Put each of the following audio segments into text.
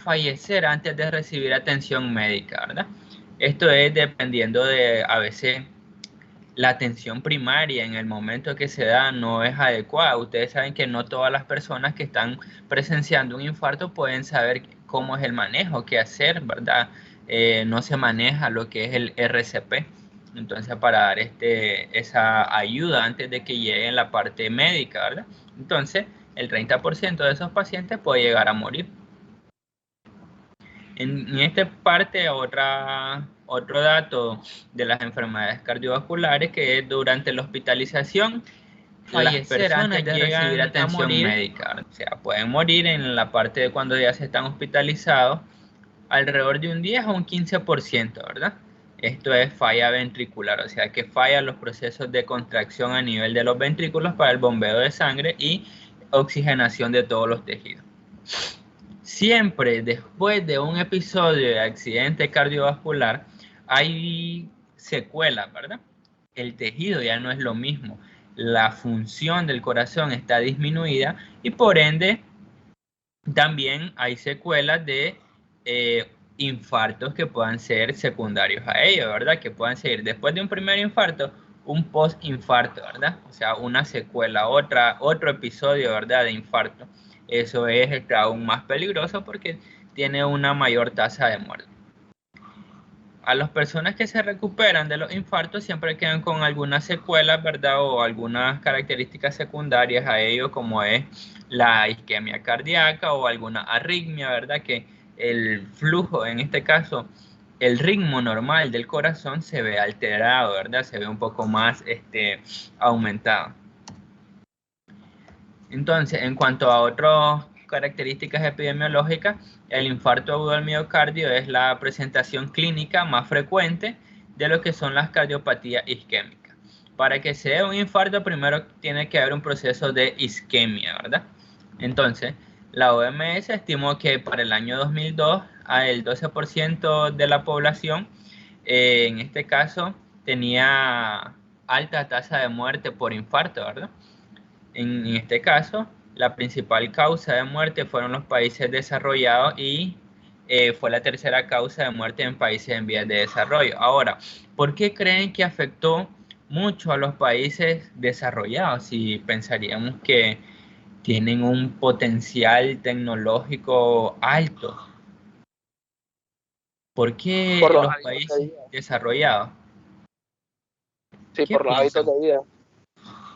fallecer antes de recibir atención médica, ¿verdad? Esto es dependiendo de, a veces, la atención primaria en el momento que se da no es adecuada. Ustedes saben que no todas las personas que están presenciando un infarto pueden saber cómo es el manejo, qué hacer, ¿verdad? No se maneja lo que es el RCP. Entonces, para dar esa ayuda antes de que llegue en la parte médica, ¿verdad? Entonces, el 30% de esos pacientes puede llegar a morir. En esta parte, otro dato de las enfermedades cardiovasculares, que es durante la hospitalización, las personas de recibir atención médica, o sea, pueden morir en la parte de cuando ya se están hospitalizados, alrededor de un 10 a un 15%, ¿verdad? Esto es falla ventricular, o sea que fallan los procesos de contracción a nivel de los ventrículos para el bombeo de sangre y oxigenación de todos los tejidos. Siempre después de un episodio de accidente cardiovascular hay secuelas, ¿verdad? El tejido ya no es lo mismo, la función del corazón está disminuida y por ende también hay secuelas de infartos que puedan ser secundarios a ello, ¿verdad? Que puedan seguir después de un primer infarto, un post-infarto, ¿verdad? O sea, una secuela, otro episodio, ¿verdad? De infarto. Eso es aún más peligroso porque tiene una mayor tasa de muerte. A las personas que se recuperan de los infartos siempre quedan con algunas secuelas, ¿verdad? O algunas características secundarias a ello, como es la isquemia cardíaca o alguna arritmia, ¿verdad? Que el flujo, en este caso, el ritmo normal del corazón se ve alterado, ¿verdad? Se ve un poco más aumentado. Entonces, en cuanto a otras características epidemiológicas, el infarto agudo del miocardio es la presentación clínica más frecuente de lo que son las cardiopatías isquémicas. Para que se dé un infarto, primero tiene que haber un proceso de isquemia, ¿verdad? Entonces, la OMS estimó que para el año 2002, el 12% de la población, en este caso, tenía alta tasa de muerte por infarto, ¿verdad? En este caso, la principal causa de muerte fueron los países desarrollados y fue la tercera causa de muerte en países en vías de desarrollo. Ahora, ¿por qué creen que afectó mucho a los países desarrollados? Si pensaríamos que tienen un potencial tecnológico alto. ¿Por qué Por los los hábitos de países vida. desarrollados? Sí, ¿Qué por los hábitos piensan? de vida.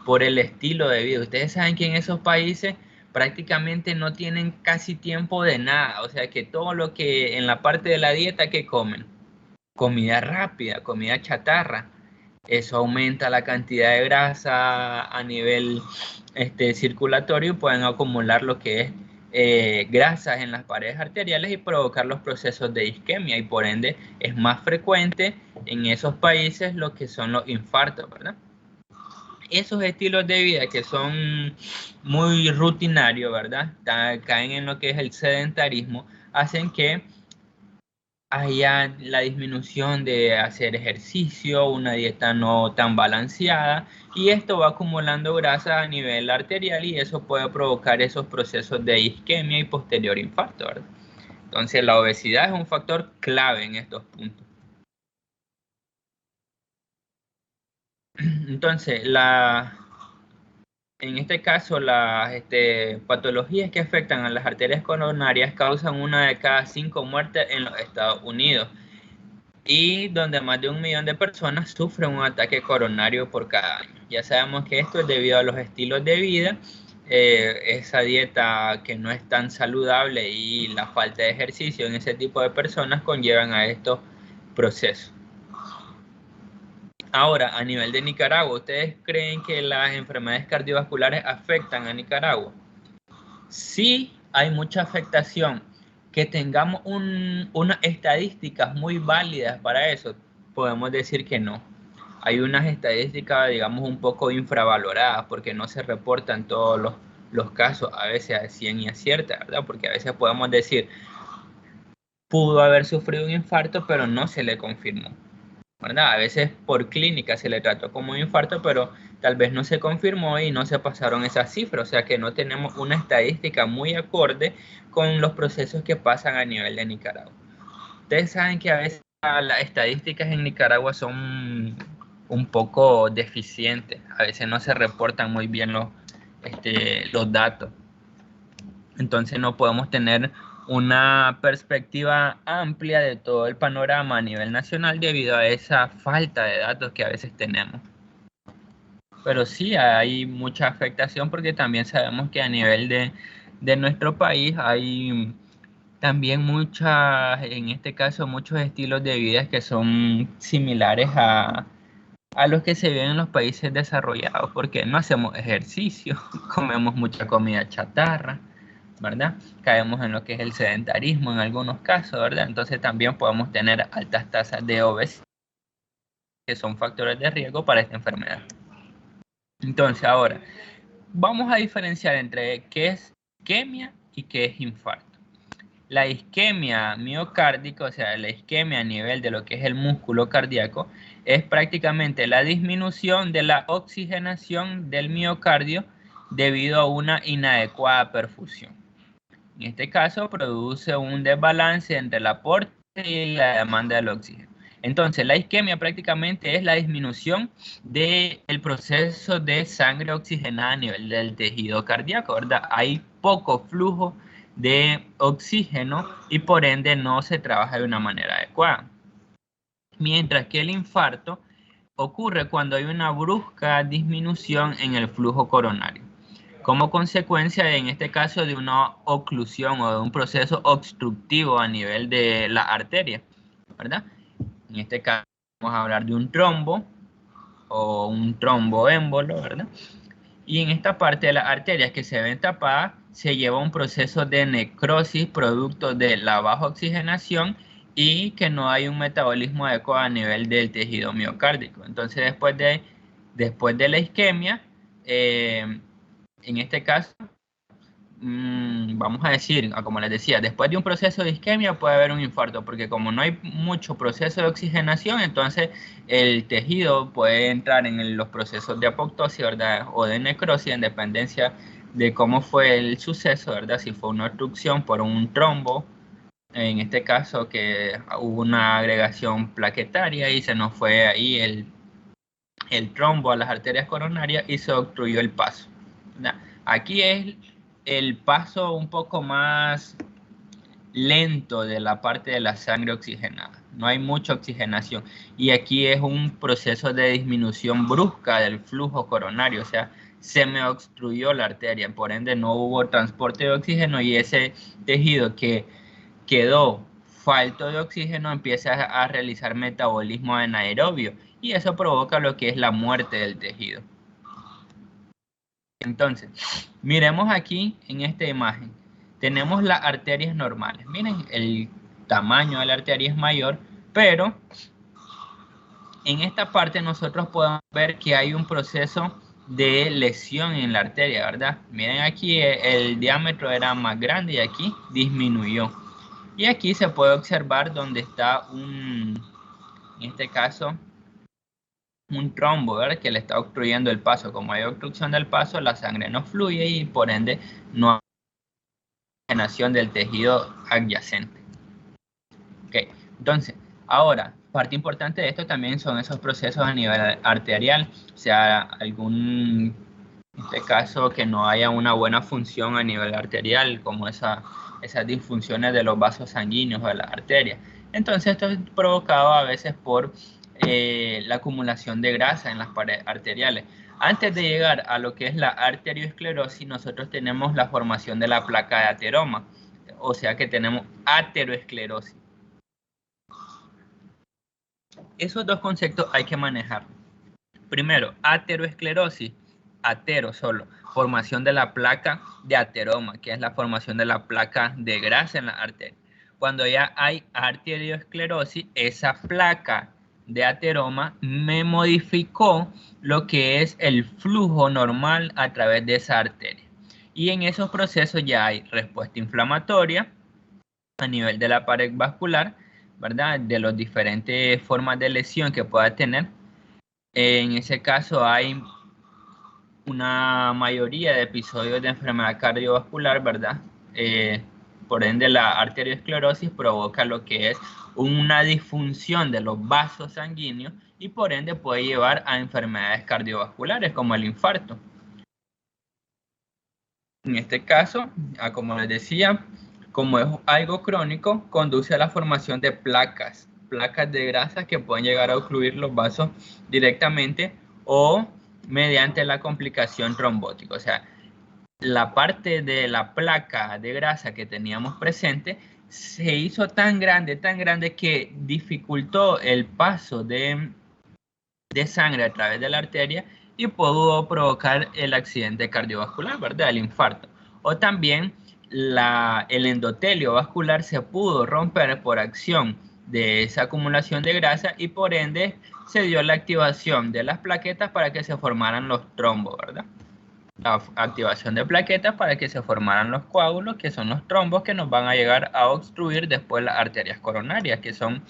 Por el estilo de vida. Ustedes saben que en esos países prácticamente no tienen casi tiempo de nada, o sea que todo lo que en la parte de la dieta que comen, comida rápida, comida chatarra, eso aumenta la cantidad de grasa a nivel circulatorio y pueden acumular lo que es grasas en las paredes arteriales y provocar los procesos de isquemia y por ende es más frecuente en esos países lo que son los infartos, ¿verdad? Esos estilos de vida que son muy rutinarios, ¿verdad? Caen en lo que es el sedentarismo, hacen que haya la disminución de hacer ejercicio, una dieta no tan balanceada, y esto va acumulando grasa a nivel arterial y eso puede provocar esos procesos de isquemia y posterior infarto, ¿verdad? Entonces la obesidad es un factor clave en estos puntos. Entonces, en este caso, las patologías que afectan a las arterias coronarias causan una de cada 5 muertes en los Estados Unidos y donde más de 1 millón de personas sufren un ataque coronario por cada año. Ya sabemos que esto es debido a los estilos de vida, esa dieta que no es tan saludable y la falta de ejercicio en ese tipo de personas conllevan a estos procesos. Ahora, a nivel de Nicaragua, ¿ustedes creen que las enfermedades cardiovasculares afectan a Nicaragua? Sí, hay mucha afectación. Que tengamos unas estadísticas muy válidas para eso, podemos decir que no. Hay unas estadísticas, digamos, un poco infravaloradas porque no se reportan todos los casos, a veces a 100 y a cierta, ¿verdad? Porque a veces podemos decir, pudo haber sufrido un infarto, pero no se le confirmó, ¿verdad? A veces por clínica se le trató como un infarto, pero tal vez no se confirmó y no se pasaron esas cifras, o sea que no tenemos una estadística muy acorde con los procesos que pasan a nivel de Nicaragua. Ustedes saben que a veces las estadísticas en Nicaragua son un poco deficientes, a veces no se reportan muy bien los datos, entonces no podemos tener una perspectiva amplia de todo el panorama a nivel nacional debido a esa falta de datos que a veces tenemos. Pero sí hay mucha afectación porque también sabemos que a nivel de nuestro país hay también en este caso, muchos estilos de vida que son similares a los que se ven en los países desarrollados, porque no hacemos ejercicio, comemos mucha comida chatarra, ¿verdad? Caemos en lo que es el sedentarismo en algunos casos, ¿verdad? Entonces también podemos tener altas tasas de obesidad, que son factores de riesgo para esta enfermedad. Entonces ahora, vamos a diferenciar entre qué es isquemia y qué es infarto. La isquemia miocárdica, o sea, la isquemia a nivel de lo que es el músculo cardíaco, es prácticamente la disminución de la oxigenación del miocardio debido a una inadecuada perfusión. En este caso, produce un desbalance entre el aporte y la demanda del oxígeno. Entonces, la isquemia prácticamente es la disminución del proceso de sangre oxigenada a nivel del tejido cardíaco, ¿verdad? Hay poco flujo de oxígeno y por ende no se trabaja de una manera adecuada. Mientras que el infarto ocurre cuando hay una brusca disminución en el flujo coronario, como consecuencia, en este caso, de una oclusión o de un proceso obstructivo a nivel de la arteria, ¿verdad? En este caso vamos a hablar de un trombo o un tromboémbolo, ¿verdad? Y en esta parte de las arterias que se ven tapadas, se lleva un proceso de necrosis producto de la baja oxigenación y que no hay un metabolismo adecuado a nivel del tejido miocárdico. Entonces, después de la isquemia, en este caso, vamos a decir, como les decía, después de un proceso de isquemia puede haber un infarto, porque como no hay mucho proceso de oxigenación, entonces el tejido puede entrar en los procesos de apoptosis, ¿verdad? O de necrosis, en dependencia de cómo fue el suceso, ¿verdad? Si fue una obstrucción por un trombo, en este caso que hubo una agregación plaquetaria y se nos fue ahí el trombo a las arterias coronarias y se obstruyó el paso, ¿verdad? Aquí es el paso un poco más lento de la parte de la sangre oxigenada. No hay mucha oxigenación. Y aquí es un proceso de disminución brusca del flujo coronario. O sea, se me obstruyó la arteria. Por ende, no hubo transporte de oxígeno y ese tejido que quedó falto de oxígeno empieza a realizar metabolismo anaerobio. Y eso provoca lo que es la muerte del tejido. Entonces, miremos aquí en esta imagen. Tenemos las arterias normales. Miren, el tamaño de la arteria es mayor, pero en esta parte nosotros podemos ver que hay un proceso de lesión en la arteria, ¿verdad? Miren aquí el diámetro era más grande y aquí disminuyó. Y aquí se puede observar donde está en este caso, un trombo, ¿verdad? Que le está obstruyendo el paso. Como hay obstrucción del paso, la sangre no fluye y por ende no hay oxigenación del tejido adyacente. Okay. Entonces, ahora, parte importante de esto también son esos procesos a nivel arterial, o sea, en este caso, que no haya una buena función a nivel arterial, como esas disfunciones de los vasos sanguíneos o de las arterias. Entonces, esto es provocado a veces por la acumulación de grasa en las paredes arteriales. Antes de llegar a lo que es la arterioesclerosis, nosotros tenemos la formación de la placa de ateroma, o sea que tenemos ateroesclerosis. Esos dos conceptos hay que manejar. Primero, ateroesclerosis, atero solo, formación de la placa de ateroma, que es la formación de la placa de grasa en la arteria. Cuando ya hay arterioesclerosis, esa placa de ateroma me modificó lo que es el flujo normal a través de esa arteria. Y en esos procesos ya hay respuesta inflamatoria a nivel de la pared vascular, ¿verdad? De las diferentes formas de lesión que pueda tener. En ese caso hay una mayoría de episodios de enfermedad cardiovascular, ¿verdad? Por ende, la arteriosclerosis provoca lo que es una disfunción de los vasos sanguíneos y por ende puede llevar a enfermedades cardiovasculares como el infarto. En este caso, como les decía, como es algo crónico, conduce a la formación de placas de grasa que pueden llegar a ocluir los vasos directamente o mediante la complicación trombótica. O sea, la parte de la placa de grasa que teníamos presente se hizo tan grande que dificultó el paso de sangre a través de la arteria y pudo provocar el accidente cardiovascular, ¿verdad? El infarto. O también el endotelio vascular se pudo romper por acción de esa acumulación de grasa y por ende se dio la activación de las plaquetas para que se formaran los trombos, ¿verdad? La activación de plaquetas para que se formaran los coágulos, que son los trombos que nos van a llegar a obstruir después las arterias coronarias, que son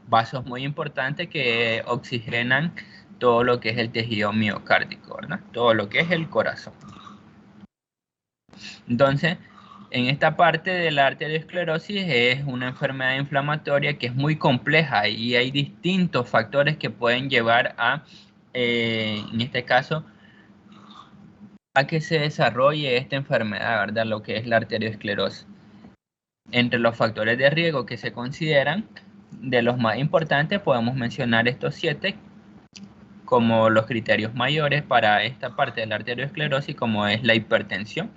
vasos muy importantes que oxigenan todo lo que es el tejido miocárdico, ¿verdad? Todo lo que es el corazón. Entonces, en esta parte de la arteriosclerosis es una enfermedad inflamatoria que es muy compleja y hay distintos factores que pueden llevar a, en este caso, a que se desarrolle esta enfermedad, ¿verdad? Lo que es la arteriosclerosis. Entre los factores de riesgo que se consideran, de los más importantes, podemos mencionar estos 7 como los criterios mayores para esta parte de la arteriosclerosis, como es la hipertensión.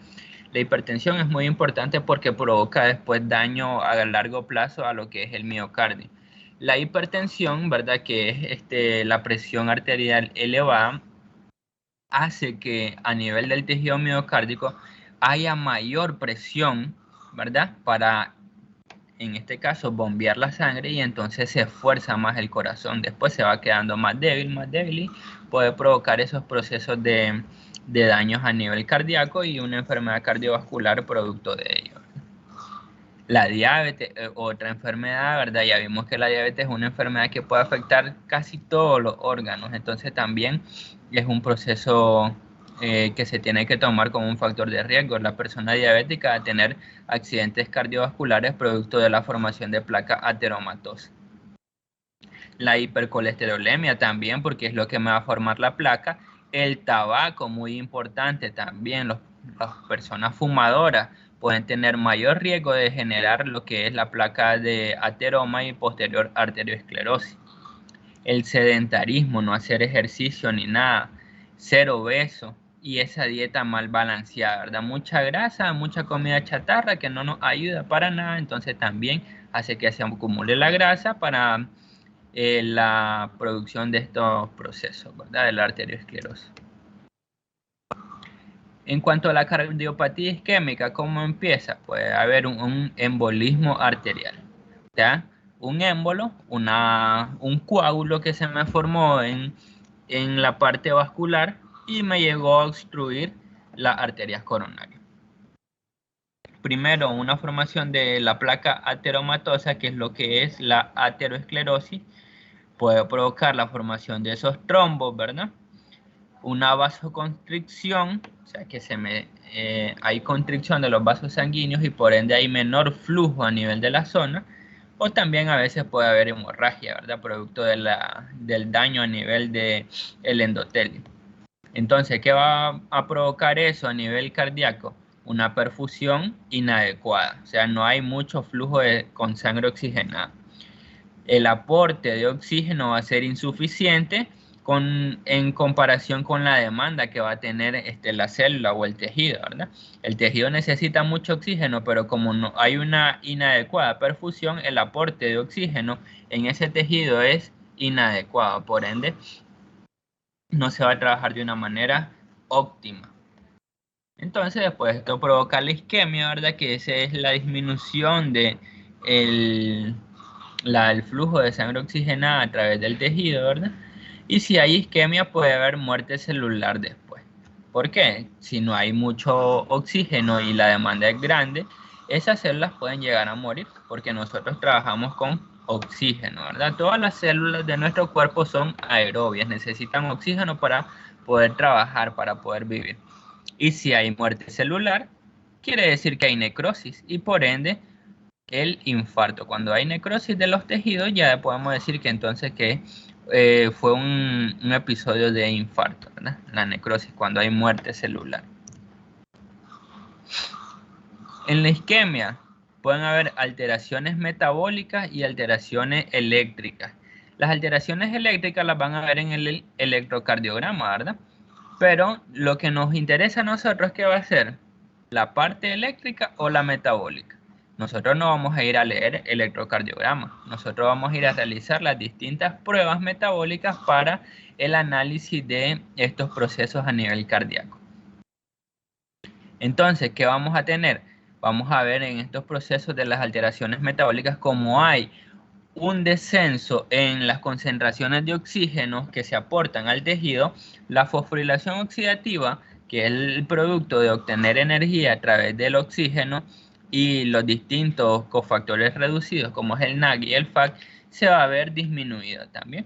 La hipertensión es muy importante porque provoca después daño a largo plazo a lo que es el miocardio. La hipertensión, ¿verdad? Que es la presión arterial elevada, hace que a nivel del tejido miocárdico haya mayor presión, ¿verdad? Para, en este caso, bombear la sangre y entonces se esfuerza más el corazón. Después se va quedando más débil y puede provocar esos procesos de daños a nivel cardíaco y una enfermedad cardiovascular producto de ello. La diabetes, otra enfermedad, ¿verdad? Ya vimos que la diabetes es una enfermedad que puede afectar casi todos los órganos, entonces también es un proceso que se tiene que tomar como un factor de riesgo. La persona diabética va a tener accidentes cardiovasculares producto de la formación de placa ateromatosa. La hipercolesterolemia también, porque es lo que me va a formar la placa. El tabaco, muy importante también. Las personas fumadoras pueden tener mayor riesgo de generar lo que es la placa de ateroma y posterior arteriosclerosis. El sedentarismo, no hacer ejercicio ni nada, ser obeso y esa dieta mal balanceada, ¿verdad? Mucha grasa, mucha comida chatarra que no nos ayuda para nada, entonces también hace que se acumule la grasa para la producción de estos procesos, ¿verdad? De la arteriosclerosis. En cuanto a la cardiopatía isquémica, ¿cómo empieza? Puede haber un embolismo arterial, ¿ya? Un émbolo, un coágulo que se me formó en la parte vascular y me llegó a obstruir las arterias coronarias. Primero, una formación de la placa ateromatosa, que es lo que es la aterosclerosis, puede provocar la formación de esos trombos, ¿verdad? Una vasoconstricción, o sea que hay constricción de los vasos sanguíneos y por ende hay menor flujo a nivel de la zona, o también a veces puede haber hemorragia, ¿verdad? Producto del daño a nivel del endotelio. Entonces, ¿qué va a provocar eso a nivel cardíaco? Una perfusión inadecuada, o sea, no hay mucho flujo con sangre oxigenada. El aporte de oxígeno va a ser insuficiente en comparación con la demanda que va a tener la célula o el tejido, ¿verdad? El tejido necesita mucho oxígeno, pero como no hay una inadecuada perfusión, el aporte de oxígeno en ese tejido es inadecuado, por ende no se va a trabajar de una manera óptima. Entonces después esto provoca la isquemia, ¿verdad? Que esa es la disminución de el flujo de sangre oxigenada a través del tejido, ¿verdad? Y si hay isquemia puede haber muerte celular después. ¿Por qué? Si no hay mucho oxígeno y la demanda es grande, esas células pueden llegar a morir porque nosotros trabajamos con oxígeno, ¿verdad? Todas las células de nuestro cuerpo son aerobias, necesitan oxígeno para poder trabajar, para poder vivir. Y si hay muerte celular, quiere decir que hay necrosis y por ende el infarto. Cuando hay necrosis de los tejidos, ya podemos decir que entonces que fue un episodio de infarto, ¿verdad? La necrosis, cuando hay muerte celular. En la isquemia pueden haber alteraciones metabólicas y alteraciones eléctricas. Las alteraciones eléctricas las van a ver en el electrocardiograma, ¿verdad? Pero lo que nos interesa a nosotros, ¿qué va a ser? ¿La parte eléctrica o la metabólica? Nosotros no vamos a ir a leer electrocardiograma. Nosotros vamos a ir a realizar las distintas pruebas metabólicas para el análisis de estos procesos a nivel cardíaco. Entonces, ¿qué vamos a tener? Vamos a ver en estos procesos de las alteraciones metabólicas cómo hay un descenso en las concentraciones de oxígeno que se aportan al tejido, la fosforilación oxidativa, que es el producto de obtener energía a través del oxígeno, y los distintos cofactores reducidos, como es el NAC y el FAC, se va a ver disminuido también.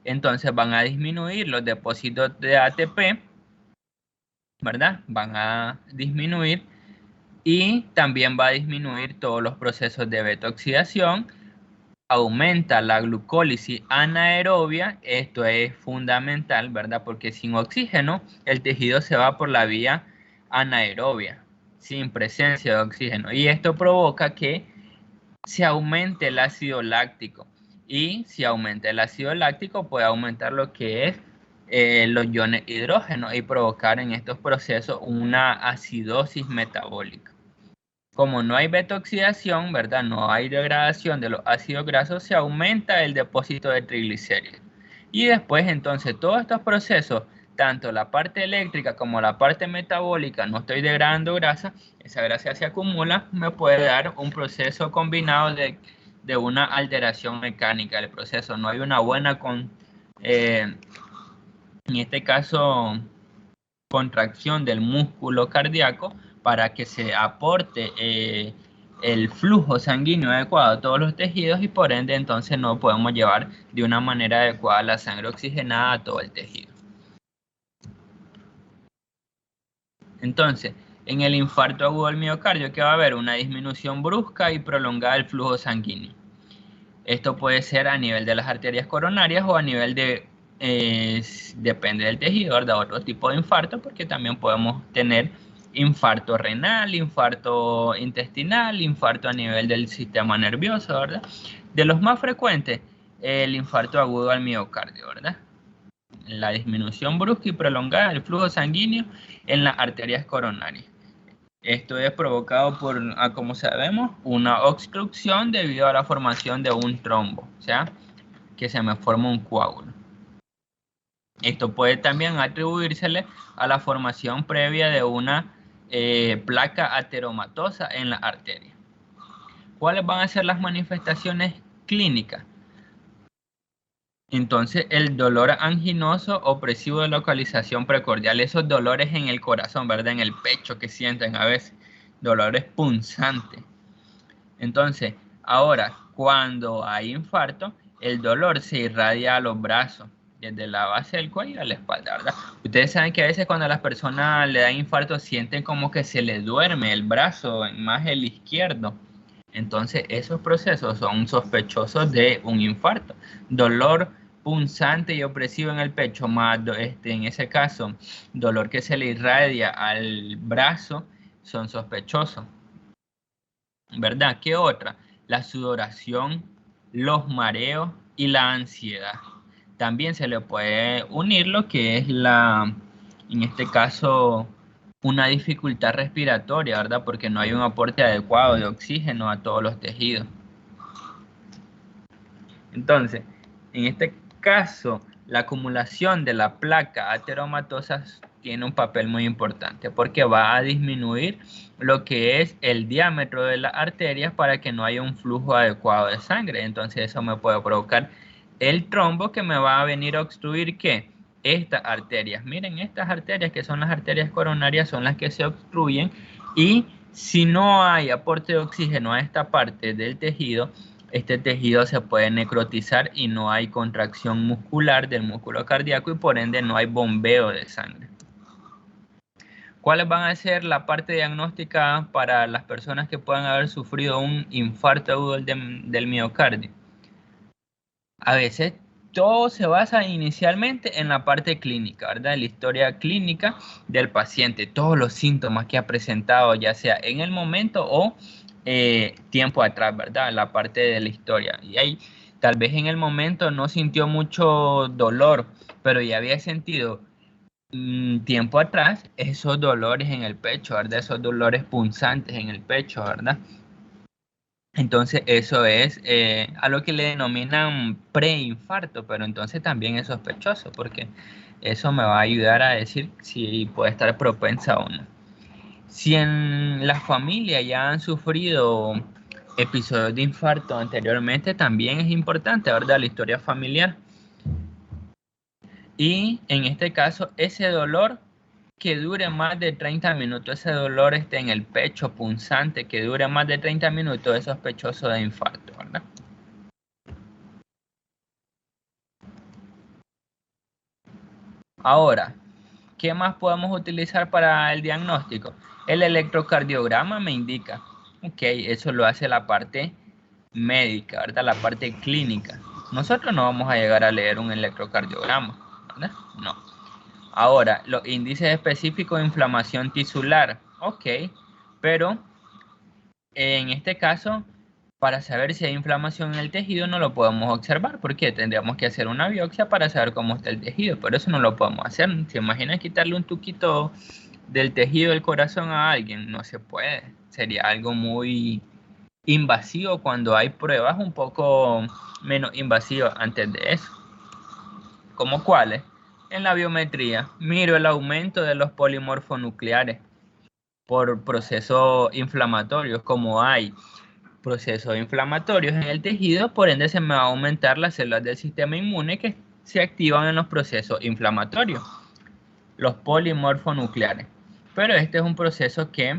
Entonces van a disminuir los depósitos de ATP, ¿verdad? Van a disminuir, y también va a disminuir todos los procesos de beta-oxidación. Aumenta la glucólisis anaerobia. Esto es fundamental, ¿verdad? Porque sin oxígeno el tejido se va por la vía anaerobia, sin presencia de oxígeno. Y esto provoca que se aumente el ácido láctico. Y si aumenta el ácido láctico, puede aumentar lo que es los iones hidrógeno y provocar en estos procesos una acidosis metabólica. Como no hay beta-oxidación, ¿verdad? No hay degradación de los ácidos grasos, se aumenta el depósito de triglicéridos. Y después, entonces, todos estos procesos, tanto la parte eléctrica como la parte metabólica, no estoy degradando grasa, esa grasa se acumula, me puede dar un proceso combinado de una alteración mecánica del proceso. No hay una buena, en este caso, contracción del músculo cardíaco para que se aporte el flujo sanguíneo adecuado a todos los tejidos, y por ende entonces no podemos llevar de una manera adecuada la sangre oxigenada a todo el tejido. Entonces, en el infarto agudo del miocardio, ¿qué va a haber? Una disminución brusca y prolongada del flujo sanguíneo. Esto puede ser a nivel de las arterias coronarias o a nivel de, depende del tejido, ¿verdad? Otro tipo de infarto, porque también podemos tener infarto renal, infarto intestinal, infarto a nivel del sistema nervioso, ¿verdad? De los más frecuentes, el infarto agudo al miocardio, ¿verdad? La disminución brusca y prolongada del flujo sanguíneo en las arterias coronarias. Esto es provocado por, como sabemos, una obstrucción debido a la formación de un trombo, o sea, que se me forma un coágulo. Esto puede también atribuírsele a la formación previa de una placa ateromatosa en la arteria. ¿Cuáles van a ser las manifestaciones clínicas? Entonces, el dolor anginoso opresivo de localización precordial, esos dolores en el corazón, ¿verdad? En el pecho que sienten a veces, dolores punzantes. Entonces, ahora, cuando hay infarto, el dolor se irradia a los brazos, desde la base del cuello a la espalda, ¿verdad? Ustedes saben que a veces cuando a las personas le dan infarto sienten como que se les duerme el brazo, más el izquierdo. Entonces, esos procesos son sospechosos de un infarto. Dolor punzante y opresivo en el pecho, más en ese caso, dolor que se le irradia al brazo, son sospechosos, ¿verdad? ¿Qué otra? La sudoración, los mareos y la ansiedad. También se le puede unir lo que es en este caso, una dificultad respiratoria, ¿verdad? Porque no hay un aporte adecuado de oxígeno a todos los tejidos. Entonces, en este caso, la acumulación de la placa ateromatosa tiene un papel muy importante porque va a disminuir lo que es el diámetro de las arterias para que no haya un flujo adecuado de sangre. Entonces eso me puede provocar el trombo que me va a venir a obstruir ¿qué? Estas arterias. Miren, estas arterias que son las arterias coronarias son las que se obstruyen, y si no hay aporte de oxígeno a esta parte del tejido, este tejido se puede necrotizar y no hay contracción muscular del músculo cardíaco y por ende no hay bombeo de sangre. ¿Cuáles van a ser la parte diagnóstica para las personas que puedan haber sufrido un infarto agudo del miocardio? A veces todo se basa inicialmente en la parte clínica, ¿verdad? La historia clínica del paciente, todos los síntomas que ha presentado, ya sea en el momento o tiempo atrás, ¿verdad? La parte de la historia. Y ahí tal vez en el momento no sintió mucho dolor, pero ya había sentido tiempo atrás esos dolores en el pecho, ¿verdad? Esos dolores punzantes en el pecho, ¿verdad? Entonces eso es a lo que le denominan preinfarto, pero entonces también es sospechoso porque eso me va a ayudar a decir si puede estar propensa o no. Si en la familia ya han sufrido episodios de infarto anteriormente, también es importante, ¿verdad? La historia familiar. Y en este caso, ese dolor que dure más de 30 minutos, ese dolor esté en el pecho punzante, que dure más de 30 minutos, es sospechoso de infarto, ¿verdad? Ahora, ¿qué más podemos utilizar para el diagnóstico? El electrocardiograma me indica, ok, eso lo hace la parte médica, ¿verdad? La parte clínica. Nosotros no vamos a llegar a leer un electrocardiograma, ¿verdad? No. Ahora, los índices específicos de inflamación tisular, ok, pero en este caso, para saber si hay inflamación en el tejido no lo podemos observar, porque tendríamos que hacer una biopsia para saber cómo está el tejido, pero eso no lo podemos hacer. ¿Se imagina quitarle un tuquito del tejido del corazón a alguien? No se puede, sería algo muy invasivo cuando hay pruebas un poco menos invasivas antes de eso. ¿Cómo cuáles? En la biometría, miro el aumento de los polimorfonucleares por procesos inflamatorios, como hay procesos inflamatorios en el tejido, por ende se me va a aumentar las células del sistema inmune que se activan en los procesos inflamatorios, los polimorfonucleares. Pero este es un proceso que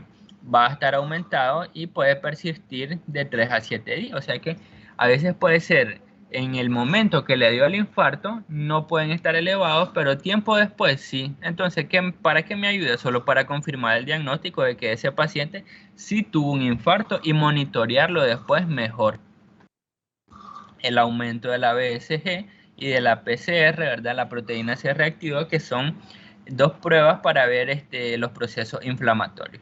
va a estar aumentado y puede persistir de 3 a 7 días, o sea que a veces puede ser en el momento que le dio el infarto, no pueden estar elevados, pero tiempo después sí. Entonces, ¿para qué me ayuda? Solo para confirmar el diagnóstico de que ese paciente sí tuvo un infarto y monitorearlo después mejor. El aumento de la BSG y de la PCR, ¿verdad? La proteína C reactiva, que son dos pruebas para ver los procesos inflamatorios.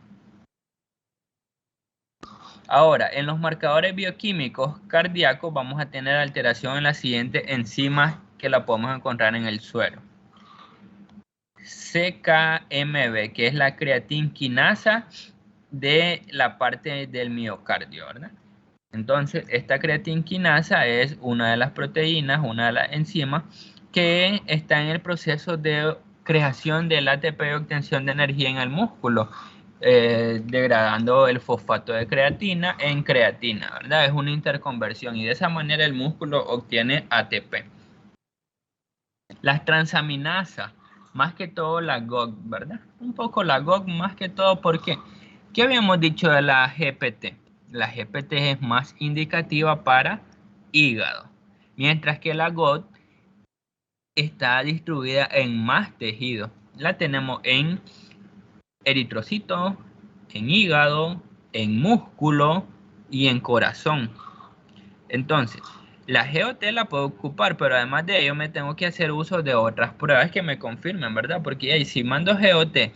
Ahora, en los marcadores bioquímicos cardíacos vamos a tener alteración en las siguientes enzimas que la podemos encontrar en el suero. CKMB, que es la creatinquinasa de la parte del miocardio, ¿verdad? Entonces, esta creatinquinasa es una de las proteínas, una de las enzimas que está en el proceso de creación del ATP y obtención de energía en el músculo. Degradando el fosfato de creatina en creatina, ¿verdad? Es una interconversión y de esa manera el músculo obtiene ATP. Las transaminasas, más que todo la GOG, ¿verdad? Un poco la GOG más que todo, ¿por qué? ¿Qué habíamos dicho de la GPT? La GPT es más indicativa para hígado, mientras que la GOG está distribuida en más tejidos. La tenemos en eritrocito, en hígado, en músculo y en corazón. Entonces, la GOT la puedo ocupar, pero además de ello me tengo que hacer uso de otras pruebas que me confirmen, ¿verdad? Porque ahí, si mando GOT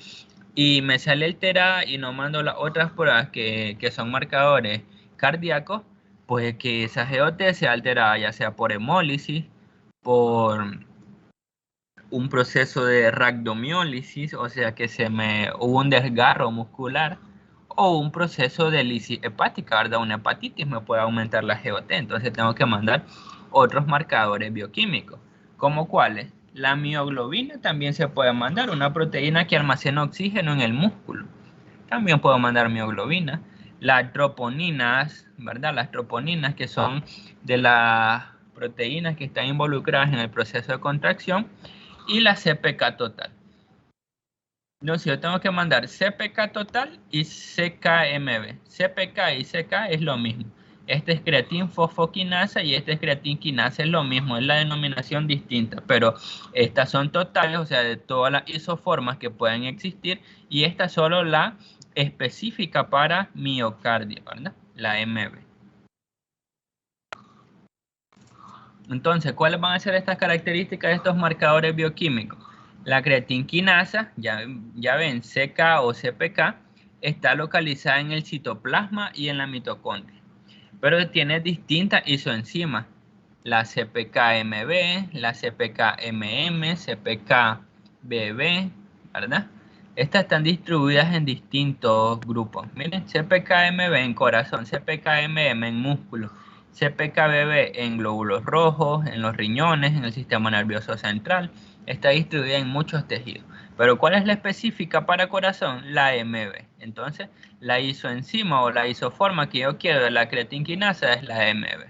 y me sale alterada y no mando las otras pruebas que son marcadores cardíacos, pues que esa GOT sea alterada, ya sea por hemólisis, por un proceso de rhabdomiólisis, o sea que hubo un desgarro muscular, o un proceso de lisis hepática, ¿verdad? Una hepatitis me puede aumentar la GOT, entonces tengo que mandar otros marcadores bioquímicos, ¿como cuáles? La mioglobina también se puede mandar, una proteína que almacena oxígeno en el músculo. También puedo mandar mioglobina. Las troponinas, ¿verdad? Las troponinas, que son de las proteínas que están involucradas en el proceso de contracción, y la CPK total. No, si yo tengo que mandar CPK total y CKMB. CPK y CK es lo mismo. Este es creatinfosfoquinasa y este es creatinquinasa, es lo mismo, es la denominación distinta, pero estas son totales, o sea, de todas las isoformas que pueden existir, y esta solo la específica para miocardio, ¿verdad? La MB. Entonces, ¿cuáles van a ser estas características de estos marcadores bioquímicos? La creatinquinasa, ya ven, CK o CPK, está localizada en el citoplasma y en la mitocondria, pero tiene distintas isoenzimas. La CPK-MB, la CPK-MM, CPK-BB, ¿verdad? Estas están distribuidas en distintos grupos. Miren, CPK-MB en corazón, CPK-MM en músculo, CPK-BB en glóbulos rojos, en los riñones, en el sistema nervioso central. Está distribuida en muchos tejidos. Pero ¿cuál es la específica para corazón? La MB. Entonces, la isoenzima o la isoforma que yo quiero de la creatinquinasa es la MB.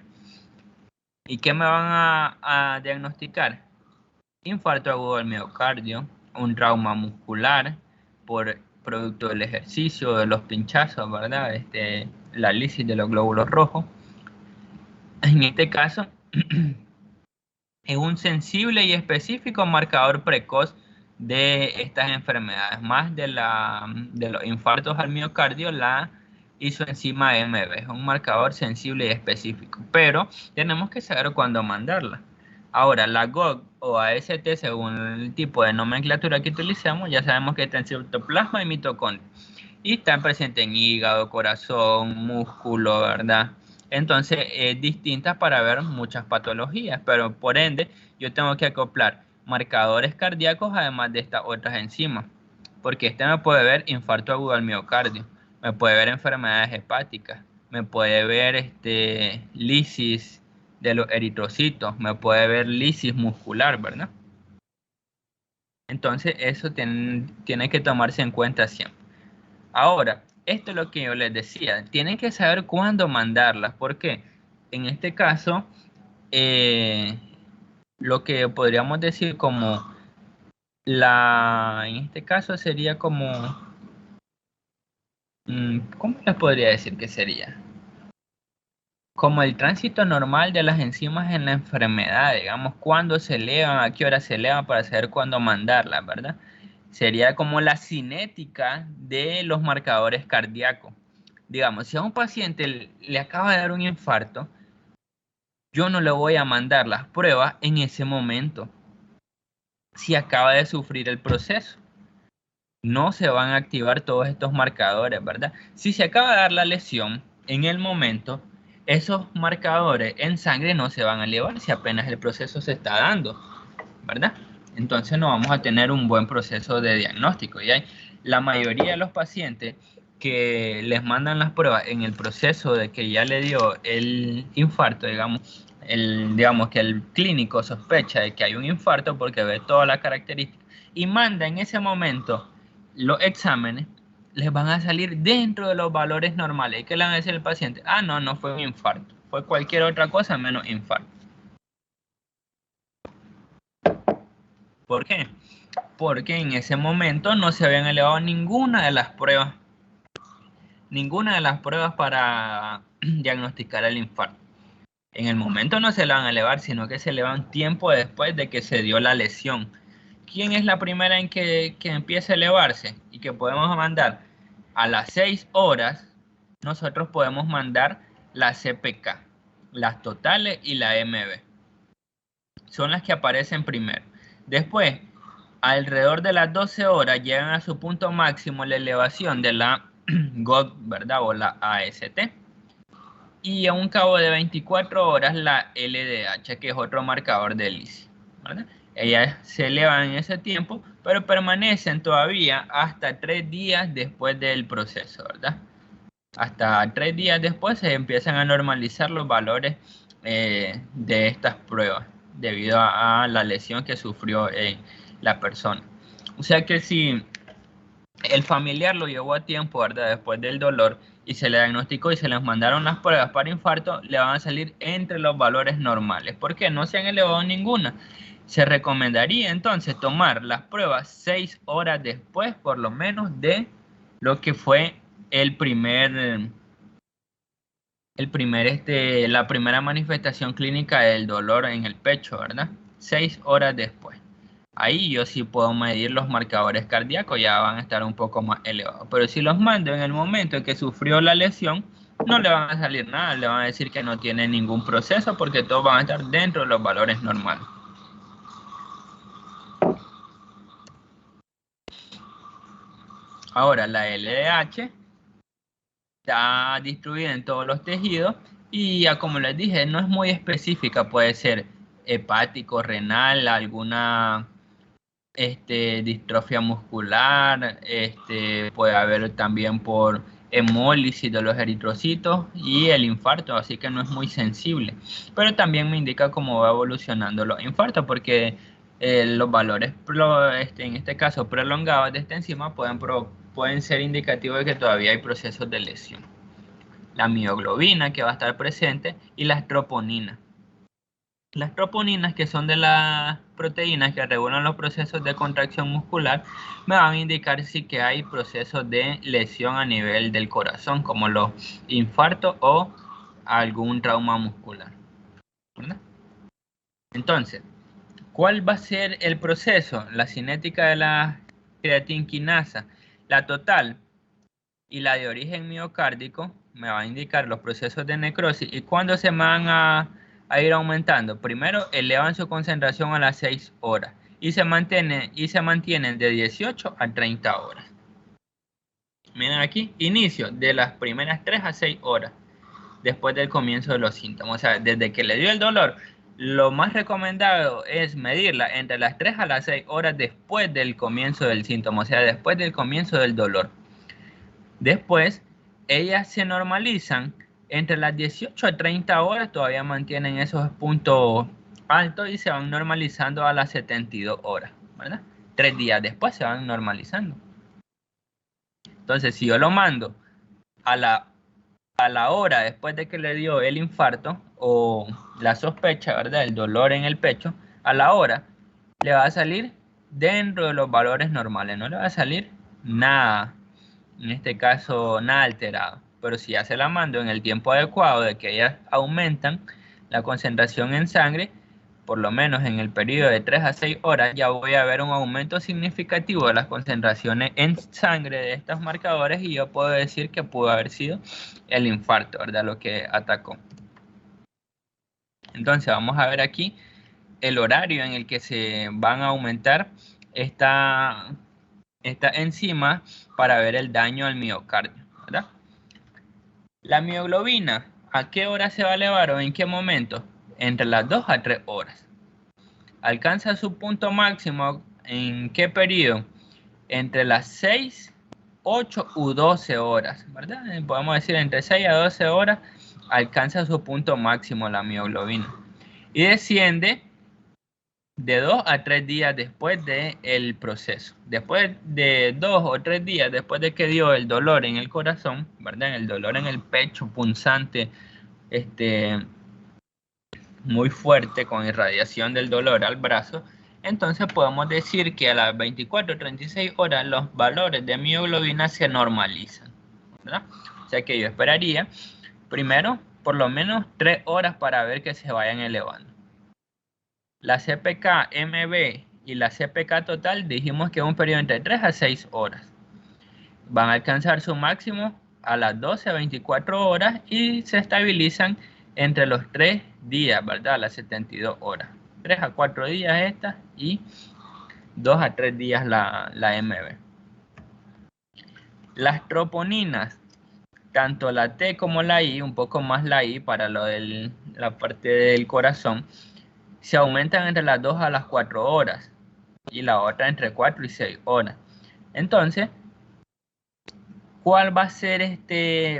¿Y qué me van a diagnosticar? Infarto agudo del miocardio, un trauma muscular por producto del ejercicio, de los pinchazos, ¿verdad? La lisis de los glóbulos rojos. En este caso, es un sensible y específico marcador precoz de estas enfermedades. Más de los infartos al miocardio, la isoenzima MB es un marcador sensible y específico, pero tenemos que saber cuándo mandarla. Ahora, la GOG o AST, según el tipo de nomenclatura que utilicemos, ya sabemos que está en citoplasma y mitocondria. Y está presente en hígado, corazón, músculo, ¿verdad? Entonces es distinta para ver muchas patologías, pero por ende yo tengo que acoplar marcadores cardíacos además de estas otras enzimas, porque me puede ver infarto agudo al miocardio, me puede ver enfermedades hepáticas, me puede ver lisis de los eritrocitos, me puede ver lisis muscular, ¿verdad? Entonces eso tiene que tomarse en cuenta siempre. Ahora, esto es lo que yo les decía, tienen que saber cuándo mandarlas, porque en este caso, lo que podríamos decir como en este caso sería como, ¿cómo les podría decir que sería? Como el tránsito normal de las enzimas en la enfermedad, digamos, cuándo se elevan, a qué hora se elevan para saber cuándo mandarlas, ¿verdad? Sería como la cinética de los marcadores cardíacos. Digamos, si a un paciente le acaba de dar un infarto, yo no le voy a mandar las pruebas en ese momento. Si acaba de sufrir el proceso, no se van a activar todos estos marcadores, ¿verdad? Si se acaba de dar la lesión en el momento, esos marcadores en sangre no se van a elevar si apenas el proceso se está dando, ¿verdad? Entonces no vamos a tener un buen proceso de diagnóstico. Y la mayoría de los pacientes que les mandan las pruebas en el proceso de que ya le dio el infarto, digamos que el clínico sospecha de que hay un infarto porque ve todas las características y manda en ese momento los exámenes, les van a salir dentro de los valores normales. ¿Y qué le van a decir al paciente? Ah, no fue un infarto, fue cualquier otra cosa menos infarto. ¿Por qué? Porque en ese momento no se habían elevado ninguna de las pruebas para diagnosticar el infarto. En el momento no se la van a elevar, sino que se elevan tiempo después de que se dio la lesión. ¿Quién es la primera en que empieza a elevarse y que podemos mandar? A las 6 horas, nosotros podemos mandar la CPK, las totales y la MB. Son las que aparecen primero. Después, alrededor de las 12 horas llegan a su punto máximo la elevación de la GOG, ¿verdad? O la AST. Y a un cabo de 24 horas la LDH, que es otro marcador de lisis, ¿verdad? Ellas se elevan en ese tiempo, pero permanecen todavía hasta 3 días después del proceso, ¿verdad? Hasta 3 días después se empiezan a normalizar los valores de estas pruebas debido a la lesión que sufrió la persona. O sea que si el familiar lo llevó a tiempo, ¿verdad? Después del dolor y se le diagnosticó y se les mandaron las pruebas para infarto, le van a salir entre los valores normales. ¿Por qué? No se han elevado ninguna. Se recomendaría entonces tomar las pruebas 6 horas después, por lo menos, de lo que fue el primer la primera manifestación clínica del dolor en el pecho, ¿verdad? 6 horas después. Ahí yo sí puedo medir los marcadores cardíacos, ya van a estar un poco más elevados. Pero si los mando en el momento en que sufrió la lesión, no le van a salir nada, le van a decir que no tiene ningún proceso porque todos van a estar dentro de los valores normales. Ahora, la LDH está distribuida en todos los tejidos y ya como les dije, no es muy específica, puede ser hepático, renal, alguna distrofia muscular, puede haber también por hemólisis de los eritrocitos y el infarto, así que no es muy sensible. Pero también me indica cómo va evolucionando los infartos, porque los valores, en este caso prolongados de esta enzima, pueden ser indicativos de que todavía hay procesos de lesión. La mioglobina, que va a estar presente, y las troponinas. Las troponinas, que son de las proteínas que regulan los procesos de contracción muscular, me van a indicar si que hay procesos de lesión a nivel del corazón, como los infartos o algún trauma muscular, ¿verdad? Entonces, ¿cuál va a ser el proceso? La cinética de la creatinquinasa, la total y la de origen miocárdico, me va a indicar los procesos de necrosis y cuándo se van a ir aumentando. Primero elevan su concentración a las 6 horas y se mantienen de 18 a 30 horas. Miren aquí, inicio de las primeras 3 a 6 horas después del comienzo de los síntomas. O sea, desde que le dio el dolor, lo más recomendado es medirla entre las 3 a las 6 horas después del comienzo del síntoma, o sea, después del comienzo del dolor. Después, ellas se normalizan entre las 18 a 30 horas, todavía mantienen esos puntos altos y se van normalizando a las 72 horas, ¿verdad? 3 días después se van normalizando. Entonces, si yo lo mando a la hora después de que le dio el infarto o la sospecha, ¿verdad? El dolor en el pecho, a la hora le va a salir dentro de los valores normales, no le va a salir nada. En este caso, nada alterado. Pero si ya se la mando en el tiempo adecuado de que ellas aumentan la concentración en sangre, por lo menos en el periodo de 3 a 6 horas, ya voy a ver un aumento significativo de las concentraciones en sangre de estos marcadores y yo puedo decir que pudo haber sido el infarto, ¿verdad? Lo que atacó. Entonces, vamos a ver aquí el horario en el que se van a aumentar esta enzima para ver el daño al miocardio, ¿verdad? La mioglobina, ¿a qué hora se va a elevar o en qué momento? Entre las 2 a 3 horas. Alcanza su punto máximo ¿en qué periodo? Entre las 6, 8 u 12 horas, ¿verdad? Podemos decir entre 6 a 12 horas alcanza su punto máximo la mioglobina. Y desciende de 2 a 3 días después del proceso. Después de 2 o 3 días después de que dio el dolor en el corazón, ¿verdad? El dolor en el pecho punzante, muy fuerte con irradiación del dolor al brazo, entonces podemos decir que a las 24 o 36 horas los valores de mioglobina se normalizan, ¿verdad? O sea que yo esperaría primero por lo menos 3 horas para ver que se vayan elevando. La CPK-MB y la CPK total dijimos que es un periodo entre 3 a 6 horas. Van a alcanzar su máximo a las 12 a 24 horas y se estabilizan entre los 3 días, ¿verdad? Las 72 horas. 3 a 4 días esta y 2 a 3 días la MB. Las troponinas, tanto la T como la I, un poco más la I para la parte del corazón, se aumentan entre las 2 a las 4 horas y la otra entre 4 y 6 horas. Entonces, ¿cuál va a ser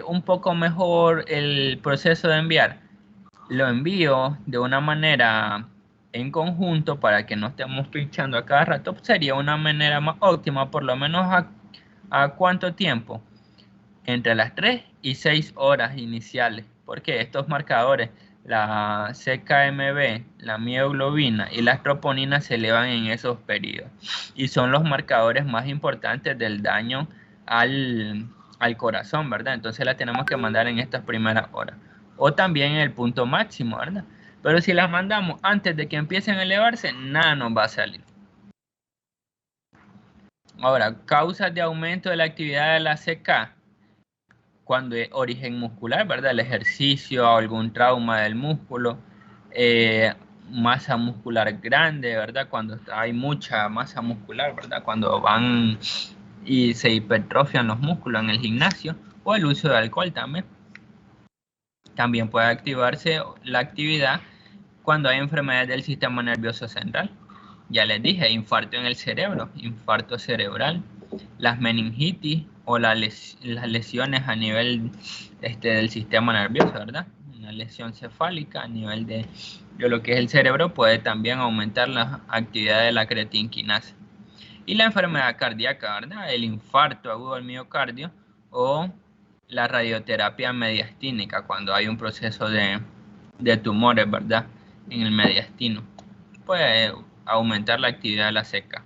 un poco mejor el proceso de enviar? Lo envío de una manera en conjunto para que no estemos pinchando a cada rato. Sería una manera más óptima, por lo menos a ¿cuánto tiempo? Entre las 3 y 6 horas iniciales, porque estos marcadores, la CKMB, la mioglobina y las troponinas se elevan en esos periodos y son los marcadores más importantes del daño al corazón, ¿verdad? Entonces la tenemos que mandar en estas primeras horas. o también en el punto máximo, ¿verdad? Pero si las mandamos antes de que empiecen a elevarse, nada nos va a salir. Ahora, causas de aumento de la actividad de la CK, cuando es origen muscular, ¿verdad? El ejercicio, algún trauma del músculo, masa muscular grande, ¿verdad? Cuando hay mucha masa muscular, ¿verdad? Cuando van y se hipertrofian los músculos en el gimnasio, o el uso de alcohol también. También puede activarse la actividad cuando hay enfermedades del sistema nervioso central. Ya les dije, infarto en el cerebro, infarto cerebral, las meningitis o las lesiones a nivel del sistema nervioso, ¿verdad? Una lesión cefálica a nivel de lo que es el cerebro puede también aumentar la actividad de la creatinquinasa. Y la enfermedad cardíaca, ¿verdad? El infarto agudo del miocardio o la radioterapia mediastínica, cuando hay un proceso de tumores, ¿verdad? En el mediastino. Puede aumentar la actividad de la CK.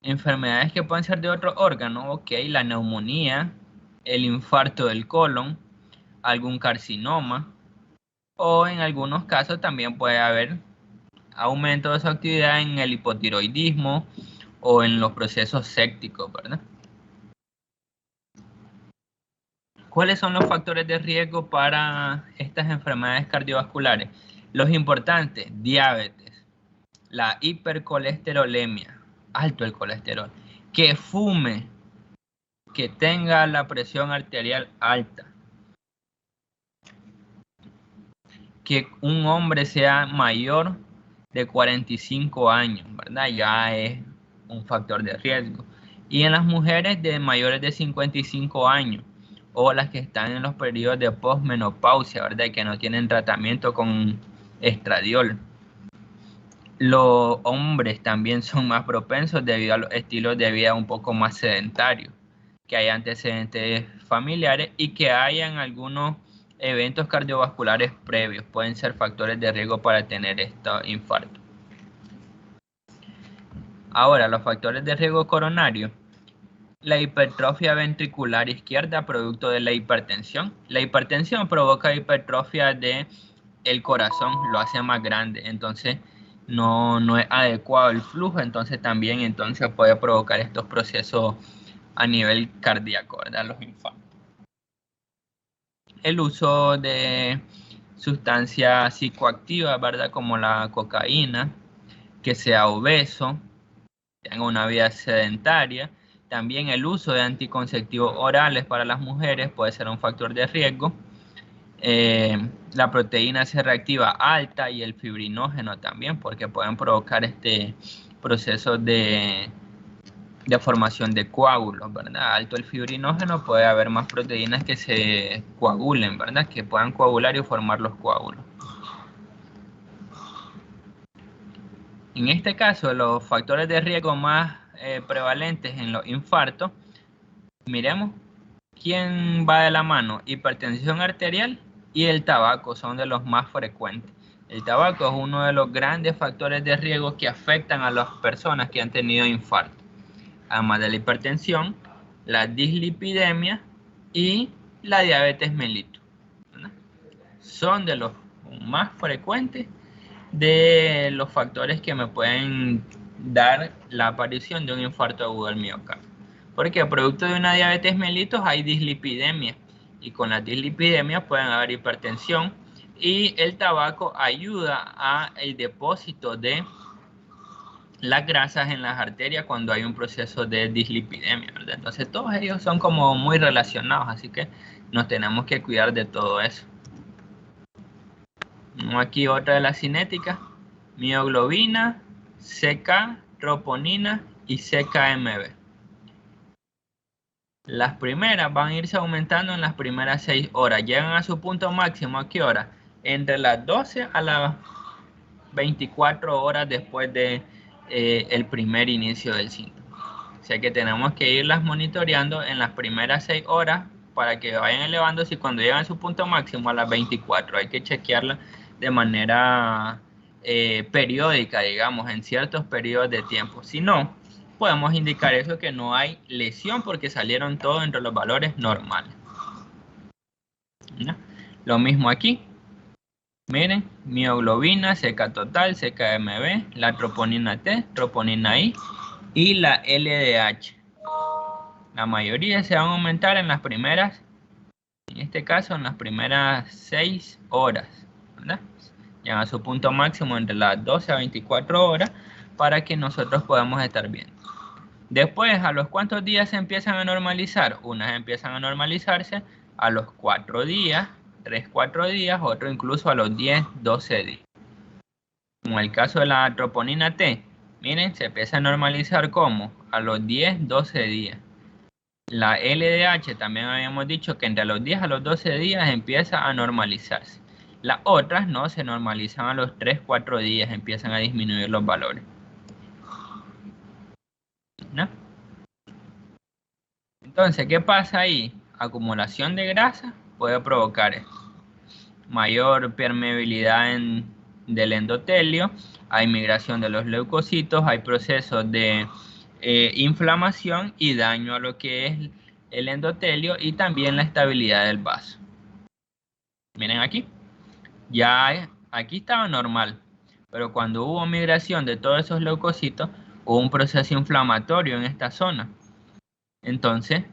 Enfermedades que pueden ser de otro órgano, ok, la neumonía, el infarto del colon, algún carcinoma, o en algunos casos también puede haber aumento de su actividad en el hipotiroidismo o en los procesos sépticos, ¿verdad? ¿Cuáles son los factores de riesgo para estas enfermedades cardiovasculares? Los importantes: diabetes, la hipercolesterolemia, alto el colesterol, que fume, que tenga la presión arterial alta, que un hombre sea mayor de 45 años, ¿verdad? Ya es un factor de riesgo. Y en las mujeres de mayores de 55 años o las que están en los periodos de posmenopausia, ¿verdad? Y que no tienen tratamiento con estradiol. Los hombres también son más propensos debido a los estilos de vida un poco más sedentarios, que hay antecedentes familiares y que hayan algunos eventos cardiovasculares previos. Pueden ser factores de riesgo para tener este infarto. Ahora, los factores de riesgo coronario. La hipertrofia ventricular izquierda, producto de la hipertensión. La hipertensión provoca hipertrofia del corazón, lo hace más grande, entonces no es adecuado el flujo, entonces también puede provocar estos procesos a nivel cardíaco, ¿verdad? Los infartos. El uso de sustancias psicoactivas, ¿verdad? Como la cocaína, que sea obeso, tenga una vida sedentaria. También el uso de anticonceptivos orales para las mujeres puede ser un factor de riesgo. La proteína C reactiva alta y el fibrinógeno también, porque pueden provocar este proceso de formación de coágulos, ¿verdad? Alto el fibrinógeno, puede haber más proteínas que se coagulen, ¿verdad? Que puedan coagular y formar los coágulos. En este caso, los factores de riesgo más prevalentes en los infartos, miremos quién va de la mano: hipertensión arterial y el tabaco son de los más frecuentes. El tabaco es uno de los grandes factores de riesgo que afectan a las personas que han tenido infarto. Además de la hipertensión, la dislipidemia y la diabetes mellitus, ¿verdad? Son de los más frecuentes de los factores que me pueden dar la aparición de un infarto agudo del miocardio. Porque producto de una diabetes mellitus hay dislipidemia, y con la dislipidemia pueden haber hipertensión, y el tabaco ayuda al depósito de las grasas en las arterias cuando hay un proceso de dislipidemia, ¿verdad? Entonces todos ellos son como muy relacionados, así que nos tenemos que cuidar de todo eso. Aquí otra de las cinéticas: mioglobina, CK, troponina y CKMB. Las primeras van a irse aumentando en las primeras 6 horas. Llegan a su punto máximo ¿a qué hora? Entre las 12 a las 24 horas después de el primer inicio del síntoma. O sea que tenemos que irlas monitoreando en las primeras 6 horas para que vayan elevándose, y cuando llegan a su punto máximo a las 24 hay que chequearla de manera periódica, digamos, en ciertos periodos de tiempo. Si no, podemos indicar eso, que no hay lesión porque salieron todos entre los valores normales. ¿no? Lo mismo aquí. Miren, mioglobina, CK total, CKMB, la troponina T, troponina I y la LDH. La mayoría se van a aumentar en las primeras, en este caso en las primeras 6 horas, ¿verdad? Llegan a su punto máximo entre las 12 a 24 horas para que nosotros podamos estar viendo. Después, ¿a los cuántos días se empiezan a normalizar? Unas empiezan a normalizarse a los 4 días, 3-4 días, otros incluso a los 10-12 días. Como el caso de la troponina T, miren, se empieza a normalizar como a los 10-12 días. La LDH también habíamos dicho que entre los 10 a los 12 días empieza a normalizarse. Las otras no se normalizan a los 3-4 días, empiezan a disminuir los valores, ¿no? Entonces, ¿qué pasa ahí? Acumulación de grasa puede provocar esto. Mayor permeabilidad del endotelio, hay migración de los leucocitos, hay procesos de inflamación y daño a lo que es el endotelio y también la estabilidad del vaso. Miren aquí, ya aquí estaba normal, pero cuando hubo migración de todos esos leucocitos, hubo un proceso inflamatorio en esta zona. Entonces,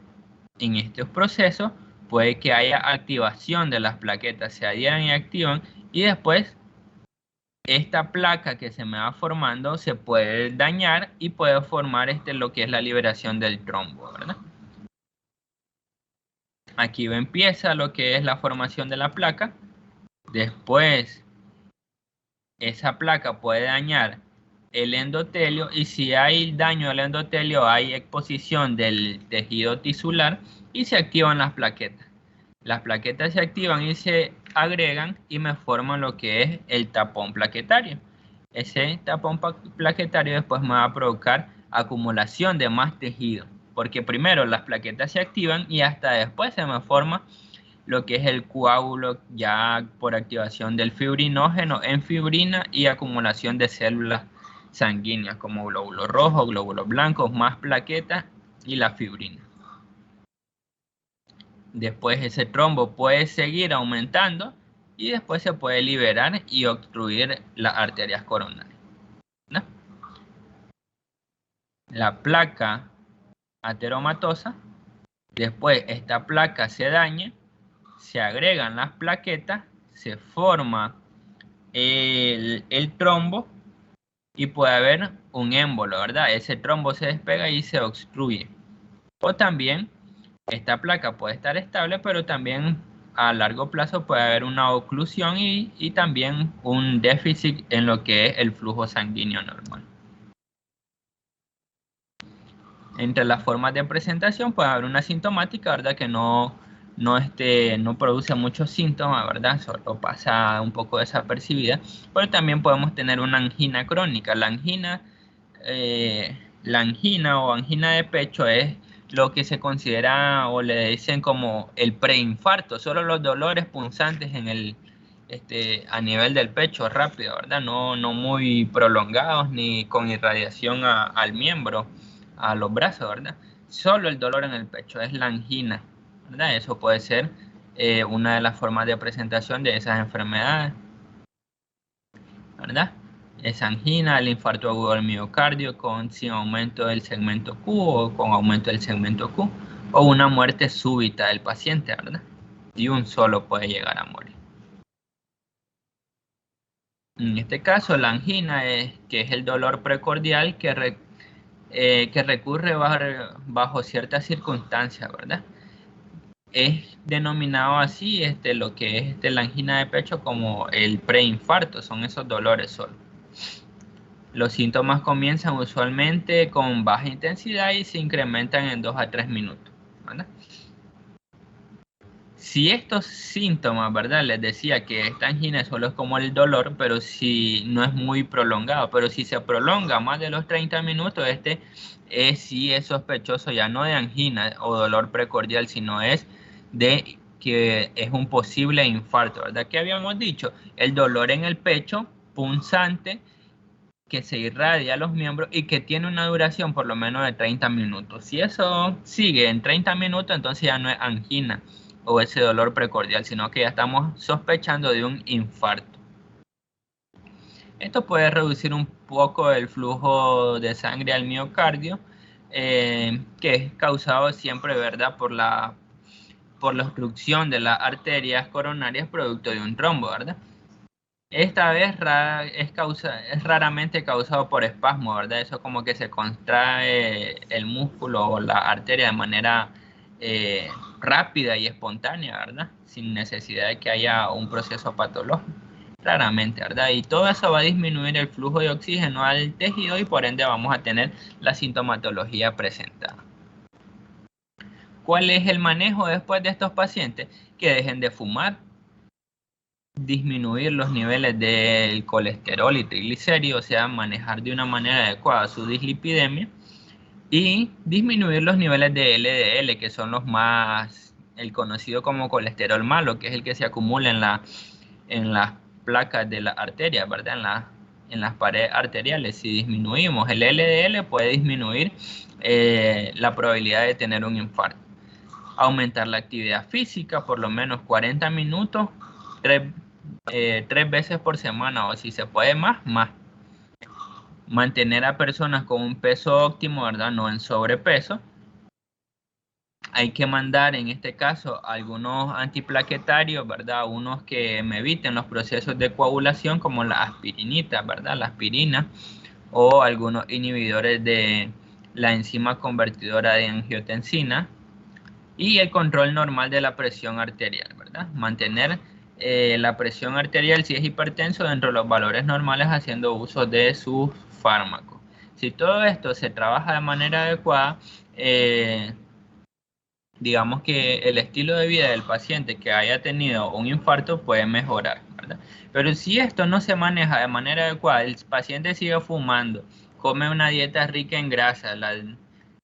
en estos procesos puede que haya activación de las plaquetas, se adhieran y activan, y después esta placa que se me va formando se puede dañar y puede formar lo que es la liberación del trombo, ¿verdad? Aquí empieza lo que es la formación de la placa. Después esa placa puede dañar el endotelio, y si hay daño al endotelio hay exposición del tejido tisular y se activan las plaquetas. Las plaquetas se activan y se agregan y me forman lo que es el tapón plaquetario. Ese tapón plaquetario después me va a provocar acumulación de más tejido, porque primero las plaquetas se activan y hasta después se me forma lo que es el coágulo ya por activación del fibrinógeno en fibrina y acumulación de células sanguíneas como glóbulos rojos, glóbulos blancos, más plaquetas y la fibrina. Después ese trombo puede seguir aumentando y después se puede liberar y obstruir las arterias coronarias, ¿no? La placa ateromatosa, después esta placa se daña, se agregan las plaquetas, se forma el trombo y puede haber un émbolo, ¿verdad? Ese trombo se despega y se obstruye. O también esta placa puede estar estable, pero también a largo plazo puede haber una oclusión y también un déficit en lo que es el flujo sanguíneo normal. Entre las formas de presentación puede haber una sintomática, ¿verdad? Que no produce muchos síntomas, ¿verdad? Solo pasa un poco desapercibida. Pero también podemos tener una angina crónica. La angina o angina de pecho es lo que se considera o le dicen como el preinfarto. Solo los dolores punzantes a nivel del pecho rápido, ¿verdad? No muy prolongados ni con irradiación al miembro, a los brazos, ¿verdad? Solo el dolor en el pecho es la angina, ¿verdad? Eso puede ser una de las formas de presentación de esas enfermedades, ¿verdad? Es angina, el infarto agudo del miocardio sin aumento del segmento Q o con aumento del segmento Q, o una muerte súbita del paciente, ¿verdad? Y un solo puede llegar a morir. En este caso, la angina que es el dolor precordial que recurre bajo ciertas circunstancias, ¿verdad? Es denominado así lo que es la angina de pecho como el preinfarto, son esos dolores solo. Los síntomas comienzan usualmente con baja intensidad y se incrementan en 2 a 3 minutos, ¿verdad? Si estos síntomas, ¿verdad? Les decía que esta angina solo es como el dolor, pero si no es muy prolongado, pero si se prolonga más de los 30 minutos, sí es sospechoso ya no de angina o dolor precordial, sino es de que es un posible infarto, ¿verdad? ¿Qué habíamos dicho? El dolor en el pecho, punzante, que se irradia a los miembros y que tiene una duración por lo menos de 30 minutos. Si eso sigue en 30 minutos, entonces ya no es angina o ese dolor precordial, sino que ya estamos sospechando de un infarto. Esto puede reducir un poco el flujo de sangre al miocardio, que es causado siempre, ¿verdad?, por la obstrucción de las arterias coronarias producto de un trombo, ¿verdad? Esta vez es raramente causado por espasmo, ¿verdad? Eso como que se contrae el músculo o la arteria de manera rápida y espontánea, ¿verdad? Sin necesidad de que haya un proceso patológico, raramente, ¿verdad? Y todo eso va a disminuir el flujo de oxígeno al tejido y por ende vamos a tener la sintomatología presentada. ¿Cuál es el manejo después de estos pacientes? Que dejen de fumar, disminuir los niveles del colesterol y triglicéridos, o sea, manejar de una manera adecuada su dislipidemia y disminuir los niveles de LDL, que son los más, el conocido como colesterol malo, que es el que se acumula en las placas de la arteria, ¿verdad? En las paredes arteriales. Si disminuimos el LDL, puede disminuir la probabilidad de tener un infarto. Aumentar la actividad física, por lo menos 40 minutos, 3 veces por semana, o si se puede más. Mantener a personas con un peso óptimo, ¿verdad? No en sobrepeso. Hay que mandar en este caso algunos antiplaquetarios, ¿verdad? Unos que me eviten los procesos de coagulación como la aspirinita, ¿verdad? La aspirina, o algunos inhibidores de la enzima convertidora de angiotensina, y el control normal de la presión arterial, ¿verdad? Mantener la presión arterial si es hipertenso dentro de los valores normales haciendo uso de sus fármacos. Si todo esto se trabaja de manera adecuada, digamos que el estilo de vida del paciente que haya tenido un infarto puede mejorar, ¿verdad? Pero si esto no se maneja de manera adecuada, el paciente sigue fumando, come una dieta rica en grasa,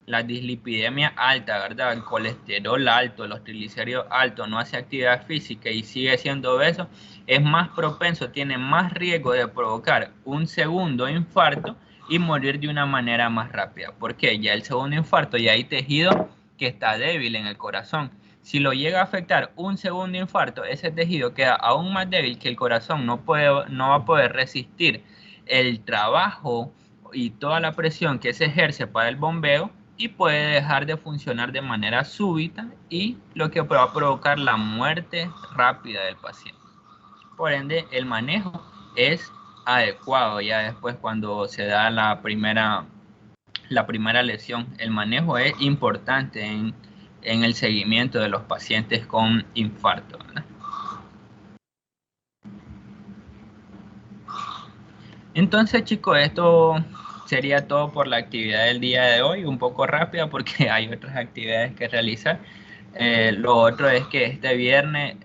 la dislipidemia alta, ¿verdad? El colesterol alto, los triglicéridos altos, no hace actividad física y sigue siendo obeso, es más propenso, tiene más riesgo de provocar un segundo infarto y morir de una manera más rápida. ¿Por qué? Ya el segundo infarto ya hay tejido que está débil en el corazón. Si lo llega a afectar un segundo infarto, ese tejido queda aún más débil que el corazón no va a poder resistir el trabajo y toda la presión que se ejerce para el bombeo y puede dejar de funcionar de manera súbita y lo que va a provocar la muerte rápida del paciente. Por ende, el manejo es adecuado ya después cuando se da la primera lesión. El manejo es importante en el seguimiento de los pacientes con infarto, ¿verdad? Entonces, chicos, esto sería todo por la actividad del día de hoy, un poco rápida porque hay otras actividades que realizar. Lo otro es que este viernes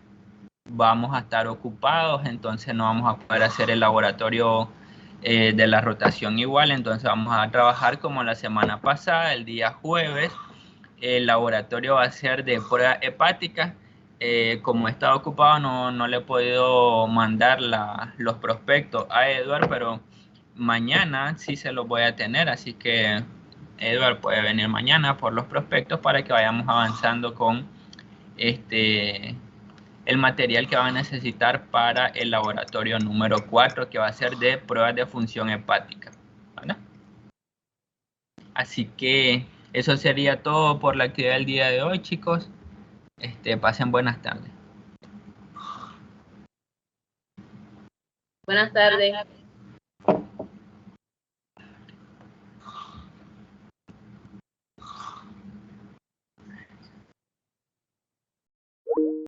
vamos a estar ocupados, entonces no vamos a poder hacer el laboratorio de la rotación igual, entonces vamos a trabajar como la semana pasada, el día jueves. El laboratorio va a ser de prueba hepática. Como he estado ocupado no le he podido mandar los prospectos a Edward, pero mañana sí se los voy a tener, así que Edward puede venir mañana por los prospectos para que vayamos avanzando con el material que van a necesitar para el laboratorio número 4, que va a ser de pruebas de función hepática, ¿vale? Así que eso sería todo por la actividad del día de hoy, chicos. Pasen buenas tardes. Buenas tardes.